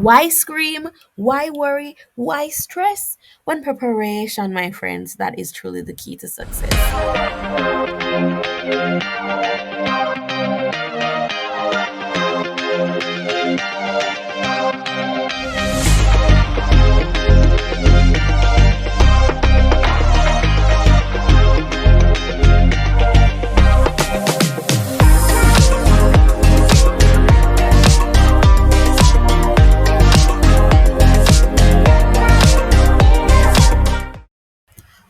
Why scream? Why worry? Why stress? When preparation, my friends, that is truly the key to success.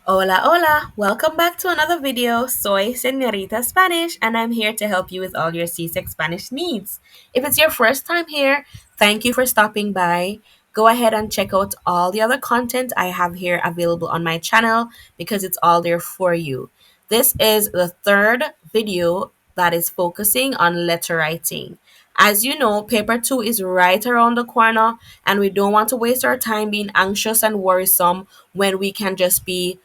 Hola, hola! Welcome back to another video. Soy Senorita Spanish, and I'm here to help you with all your CSEC Spanish needs. If it's your first time here, thank you for stopping by. Go ahead and check out all the other content I have here available on my channel because it's all there for you. This is the third video that is focusing on letter writing. As you know, paper 2 is right around the corner, and we don't want to waste our time being anxious and worrisome when we can just be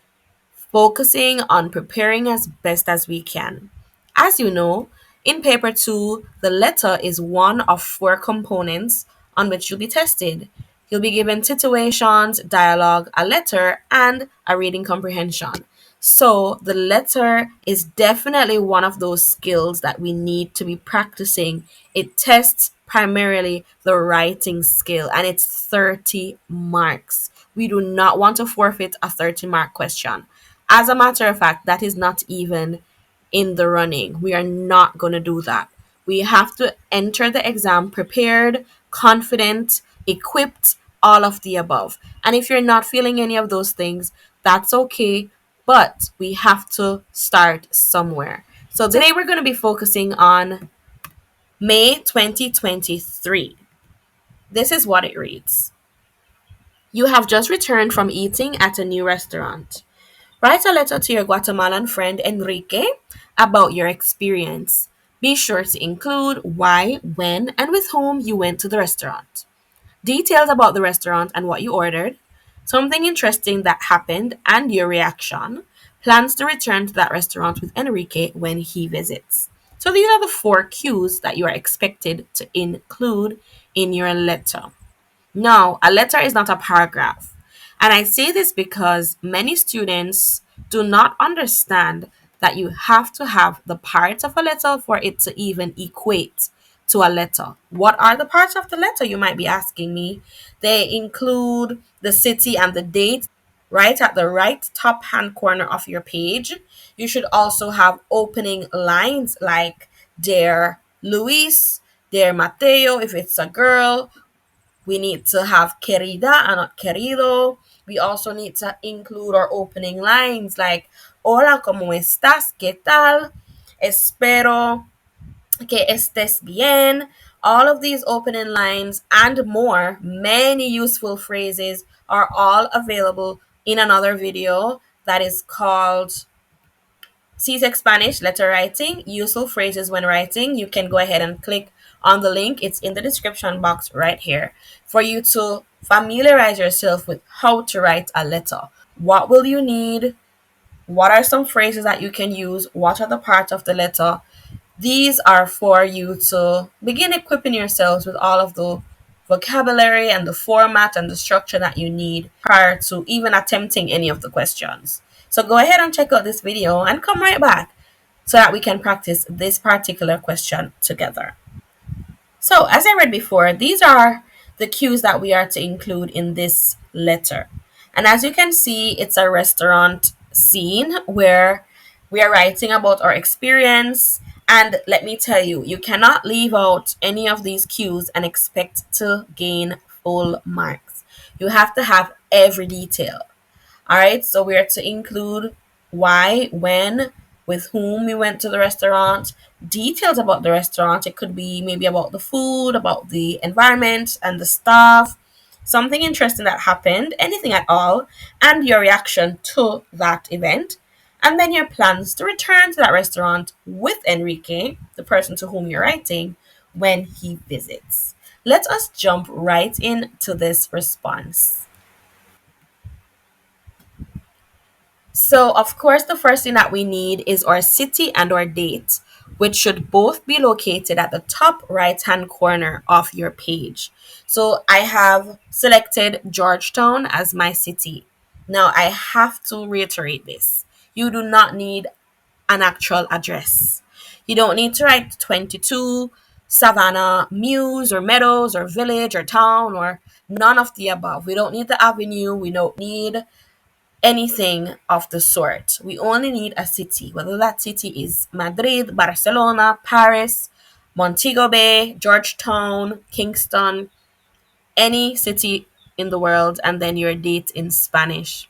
focusing on preparing as best as we can. As you know, in paper 2, the letter is one of four components on which you'll be tested. You'll be given situations, dialogue, a letter, and a reading comprehension. So, the letter is definitely one of those skills that we need to be practicing. It tests primarily the writing skill, and it's 30 marks. We do not want to forfeit a 30-mark question. As a matter of fact, that is not even in the running. We are not going to do that. We have to enter the exam prepared, confident, equipped, all of the above. And if you're not feeling any of those things, that's okay, but we have to start somewhere. So today we're going to be focusing on May 2023. This is what it reads. You have just returned from eating at a new restaurant. Write a letter to your Guatemalan friend Enrique about your experience. Be sure to include why, when, and with whom you went to the restaurant. Details about the restaurant and what you ordered. Something interesting that happened and your reaction. Plans to return to that restaurant with Enrique when he visits. So these are the four cues that you are expected to include in your letter. No, a letter is not a paragraph. And I say this because many students do not understand that you have to have the parts of a letter for it to even equate to a letter. What are the parts of the letter, you might be asking me? They include the city and the date right at the right top hand corner of your page. You should also have opening lines like Dear Luis, Dear Mateo if it's a girl, we need to have querida and not querido. We also need to include our opening lines like Hola, ¿cómo estás? ¿Qué tal? Espero que estés bien. All of these opening lines and more, many useful phrases are all available in another video that is called CSEC Spanish letter writing, useful phrases when writing. You can go ahead and click on the link. It's in the description box right here for you to familiarize yourself with how to write a letter. What will you need? What are some phrases that you can use? What are the parts of the letter? These are for you to begin equipping yourselves with all of the vocabulary and the format and the structure that you need prior to even attempting any of the questions. So go ahead and check out this video and come right back so that we can practice this particular question together. So as I read before, these are the cues that we are to include in this letter. And as you can see, it's a restaurant scene where we are writing about our experience. And let me tell you, you cannot leave out any of these cues and expect to gain full marks. You have to have every detail. All right, so we are to include why, when, with whom we went to the restaurant, details about the restaurant. It could be maybe about the food, about the environment and the staff, something interesting that happened, anything at all, and your reaction to that event. And then your plans to return to that restaurant with Enrique, the person to whom you're writing, when he visits. Let us jump right into this response. So, of course, the first thing that we need is our city and our date. which should both be located at the top right hand corner of your page. So I have selected Georgetown as my city. Now I have to reiterate this. You do not need an actual address. You don't need to write 22 Savannah Muse or Meadows or Village or Town or none of the above. We don't need the avenue. We don't need anything of the sort. We only need a city, whether that city is Madrid, Barcelona, Paris, Montego Bay, Georgetown, Kingston, any city in the world, and then your date in Spanish.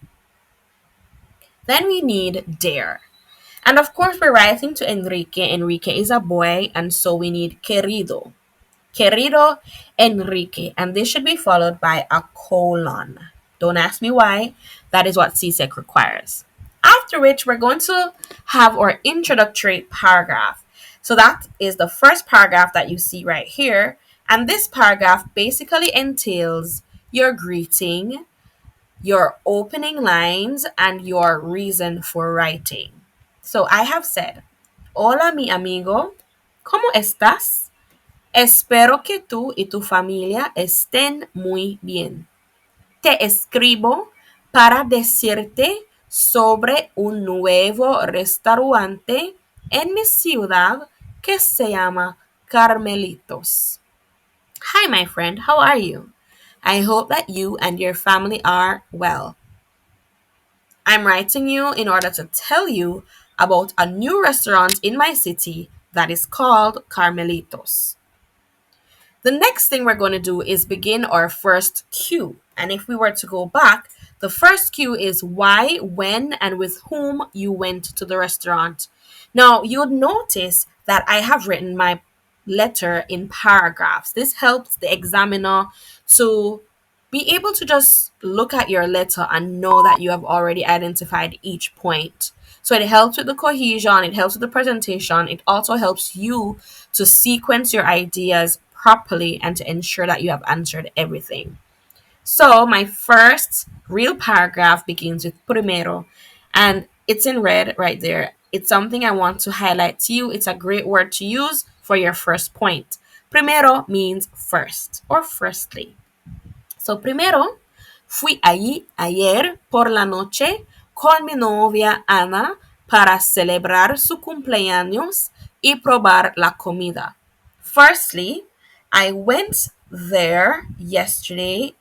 Then we need dare. And of course, we're writing to Enrique. Enrique is a boy, and so we need querido. Querido Enrique. And this should be followed by a colon. Don't ask me why. That is what CSEC requires. After which, we're going to have our introductory paragraph. So that is the first paragraph that you see right here. And this paragraph basically entails your greeting, your opening lines, and your reason for writing. So I have said, Hola mi amigo, ¿cómo estás? Espero que tú y tu familia estén muy bien. Te escribo para decirte sobre un nuevo restaurante en mi ciudad que se llama Carmelitos. Hi, my friend, how are you? I hope that you and your family are well. I'm writing you in order to tell you about a new restaurant in my city that is called Carmelitos. The next thing we're going to do is begin our first cue. And if we were to go back, the first cue is why, when, and with whom you went to the restaurant. Now, you'll notice that I have written my letter in paragraphs. This helps the examiner to be able to just look at your letter and know that you have already identified each point. So it helps with the cohesion, it helps with the presentation, it also helps you to sequence your ideas properly and to ensure that you have answered everything. So my first real paragraph begins with primero, and it's in red right there. It's something I want to highlight to you. It's a great word to use for your first point. Primero means first or firstly. So primero, fui allí ayer por la noche con mi novia Ana para celebrar su cumpleaños y probar la comida. Firstly, I went there yesterday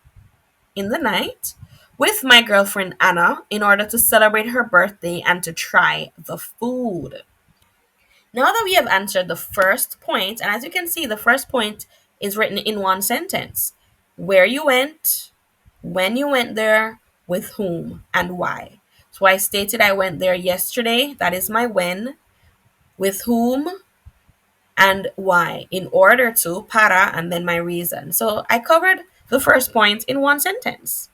in the night with my girlfriend Anna in order to celebrate her birthday and to try the food. Now that we have answered the first point, and as you can see, the first point is written in one sentence: where you went, when you went there, with whom, and why. So I stated I went there yesterday, that is my when, with whom, and why, in order to, para, and then my reason. So I covered the first point in one sentence.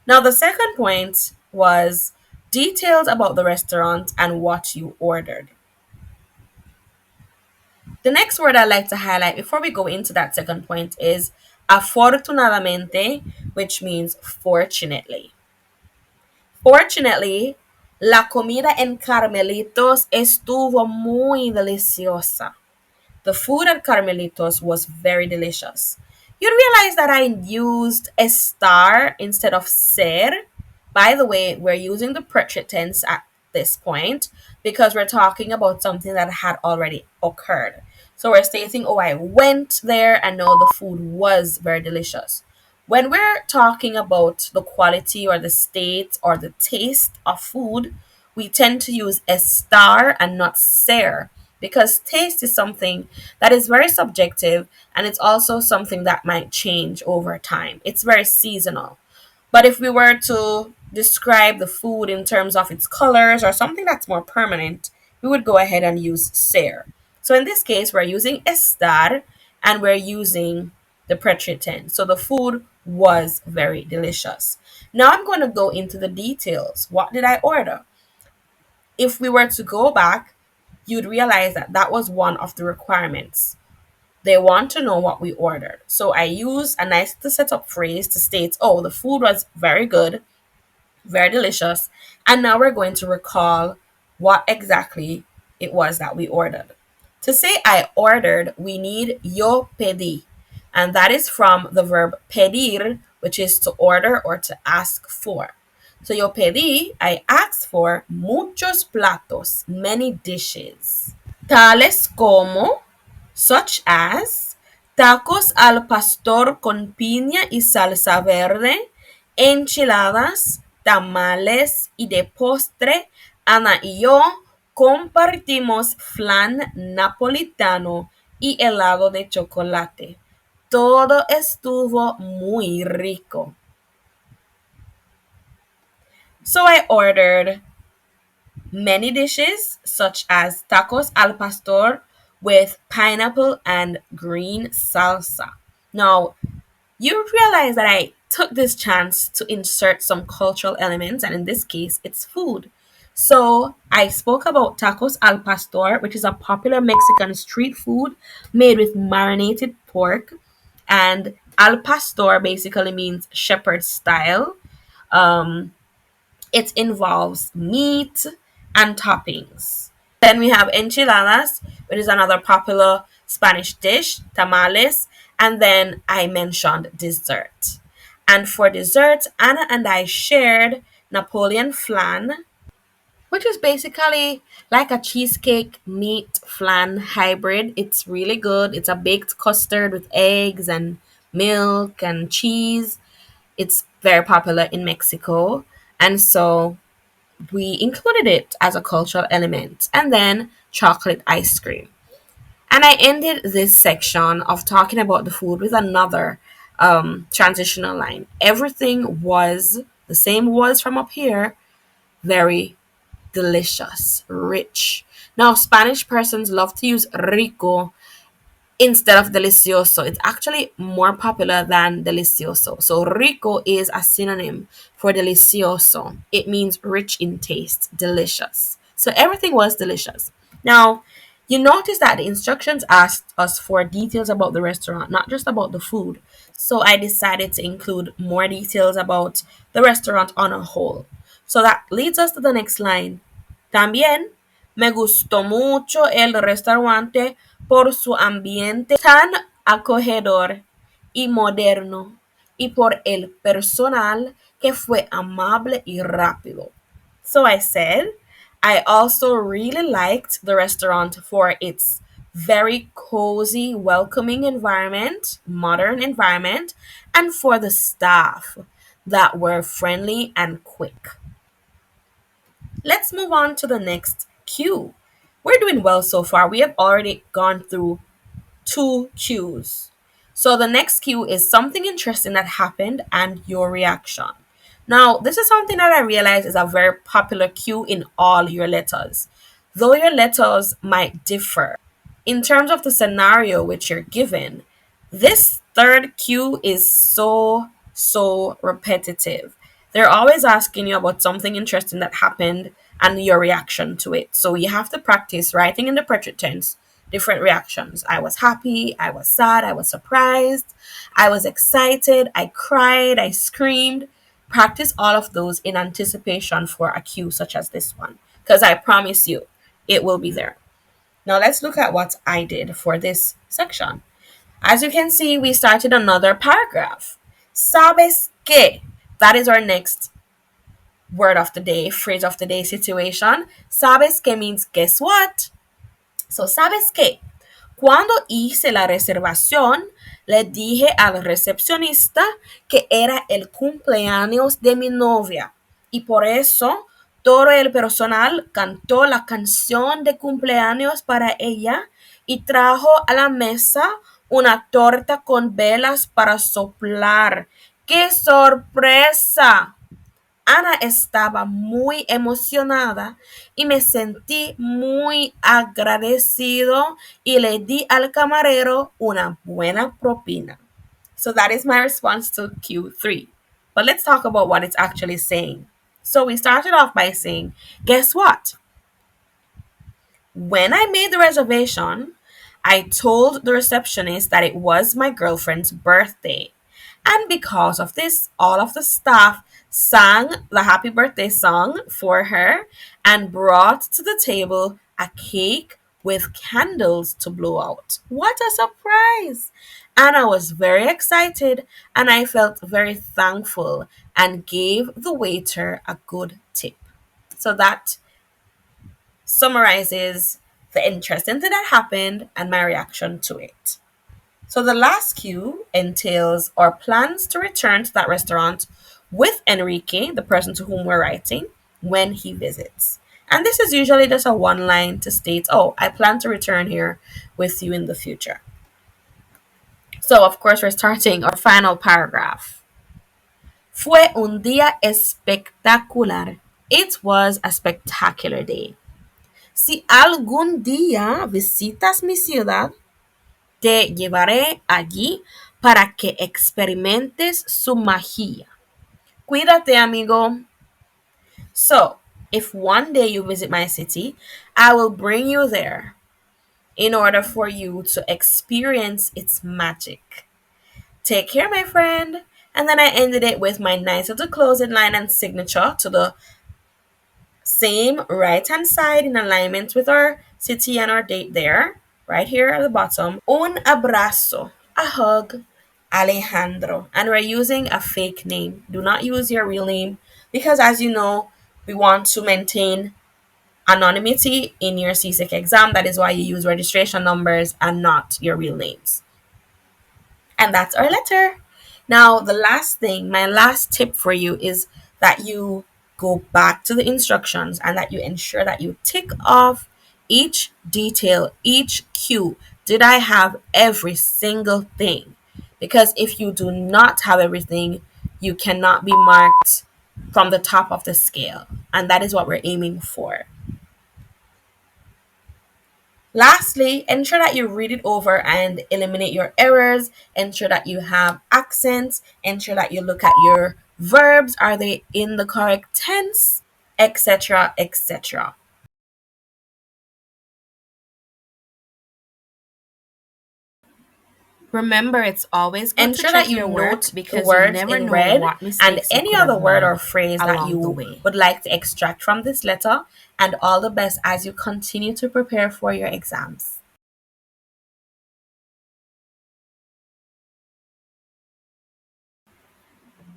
Now, the second point was details about the restaurant and what you ordered. The next word I'd like to highlight before we go into that second point is afortunadamente, which means fortunately. Fortunately, la comida en Carmelitos estuvo muy deliciosa. The food at Carmelitos was very delicious. You realize that I used estar instead of ser. By the way, we're using the present tense at this point because we're talking about something that had already occurred. So we're stating, oh, I went there and no, the food was very delicious. When we're talking about the quality or the state or the taste of food, we tend to use estar and not ser because taste is something that is very subjective and it's also something that might change over time. It's very seasonal. But if we were to describe the food in terms of its colors or something that's more permanent, we would go ahead and use ser. So in this case, we're using estar and we're using the present tense. So the food was very delicious. Now I'm going to go into the details. What did I order? If we were to go back, you'd realize that that was one of the requirements. They want to know what we ordered. So I use a nice setup phrase to state, oh, the food was very good, very delicious. And now we're going to recall what exactly it was that we ordered. To say I ordered, we need yo pedí. And that is from the verb pedir, which is to order or to ask for. So yo pedí, I asked for muchos platos, many dishes. Tales como, such as, tacos al pastor con piña y salsa verde, enchiladas, tamales y de postre, Ana y yo compartimos flan napolitano y helado de chocolate. Todo estuvo muy rico. So I ordered many dishes, such as tacos al pastor with pineapple and green salsa. Now, you realize that I took this chance to insert some cultural elements, and in this case, it's food. So, I spoke about tacos al pastor, which is a popular Mexican street food made with marinated pork. And al pastor basically means shepherd style. Um, it involves meat and toppings. Then we have enchiladas, which is another popular Spanish dish, tamales, and then I mentioned dessert. And for dessert, Anna and I shared Napoleon flan, which is basically like a cheesecake meat flan hybrid. It's really good. It's a baked custard with eggs and milk and cheese. It's very popular in Mexico. And so we included it as a cultural element, and then chocolate ice cream. And I ended this section of talking about the food with another transitional line. Everything was the same was from up here, very delicious, rich. Now, Spanish persons love to use rico instead of delicioso. It's actually more popular than delicioso. So rico is a synonym for delicioso. It means rich in taste, delicious. So everything was delicious. Now, you notice that the instructions asked us for details about the restaurant, not just about the food. So I decided to include more details about the restaurant on a whole. So that leads us to the next line. También me gustó mucho el restaurante por su ambiente tan acogedor y moderno y por el personal que fue amable y rápido. So I said, I also really liked the restaurant for its very cozy, welcoming environment, modern environment, and for the staff that were friendly and quick. Let's move on to the next cue. We're doing well so far. We have already gone through two cues. So the next cue is something interesting that happened and your reaction. Now, this is something that I realize is a very popular cue in all your letters. Though your letters might differ in terms of the scenario which you're given, this third cue is so repetitive. They're always asking you about something interesting that happened and your reaction to it. So you have to practice writing in the present tense different reactions. I was happy, I was sad, I was surprised, I was excited, I cried, I screamed. Practice all of those in anticipation for a cue such as this one, because I promise you it will be there. Now let's look at what I did for this section. As you can see, we started another paragraph. Sabes que? That is our next word of the day, phrase of the day situation. Sabes que means guess what? So, ¿sabes qué? Cuando hice la reservación, le dije al recepcionista que era el cumpleaños de mi novia y por eso todo el personal cantó la canción de cumpleaños para ella y trajo a la mesa una torta con velas para soplar. ¡Qué sorpresa! Ana estaba muy emocionada y me sentí muy agradecido y le di al camarero una buena propina. So that is my response to Q3. But let's talk about what it's actually saying. So we started off by saying, guess what? When I made the reservation, I told the receptionist that it was my girlfriend's birthday. And because of this, all of the staff sang the happy birthday song for her and brought to the table a cake with candles to blow out. What a surprise! And I was very excited and I felt very thankful and gave the waiter a good tip. So that summarizes the interesting thing that happened and my reaction to it. So the last cue entails our plans to return to that restaurant with Enrique, the person to whom we're writing, when he visits. And this is usually just a one line to state, oh, I plan to return here with you in the future. So, of course, we're starting our final paragraph. Fue un día espectacular. It was a spectacular day. Si algún día visitas mi ciudad, te llevaré allí para que experimentes su magia. Cuídate, amigo. So, if one day you visit my city, I will bring you there in order for you to experience its magic. Take care, my friend. And then I ended it with my nice little closing line and signature to the same right hand side in alignment with our city and our date there, right here at the bottom. Un abrazo, a hug, Alejandro. And we're using a fake name. Do not use your real name because, as you know, we want to maintain anonymity in your CSEC exam. That is why you use registration numbers and not your real names. And that's our letter. Now, the last thing, my last tip for you is that you go back to the instructions and that you ensure that you tick off each detail, each cue. Did I have every single thing? Because if you do not have everything, you cannot be marked from the top of the scale. And that is what we're aiming for. Lastly, ensure that you read it over and eliminate your errors. Ensure that you have accents. Ensure that you look at your verbs. Are they in the correct tense? Etc. etc. Remember, it's always good to Ensure check that you your work note the because you words never in know red what and mistakes you any could other have word or made phrase that along the you way. would like to extract from this letter, And all the best as you continue to prepare for your exams.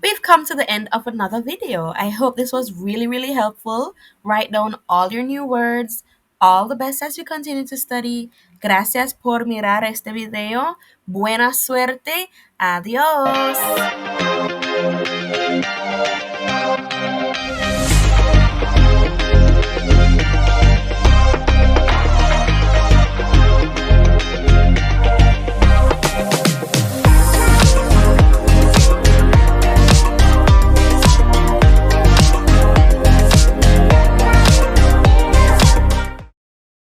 We've come to the end of another video. I hope this was really, really helpful. Write down all your new words. All the best as you continue to study. Gracias por mirar este video. Buena suerte. Adiós.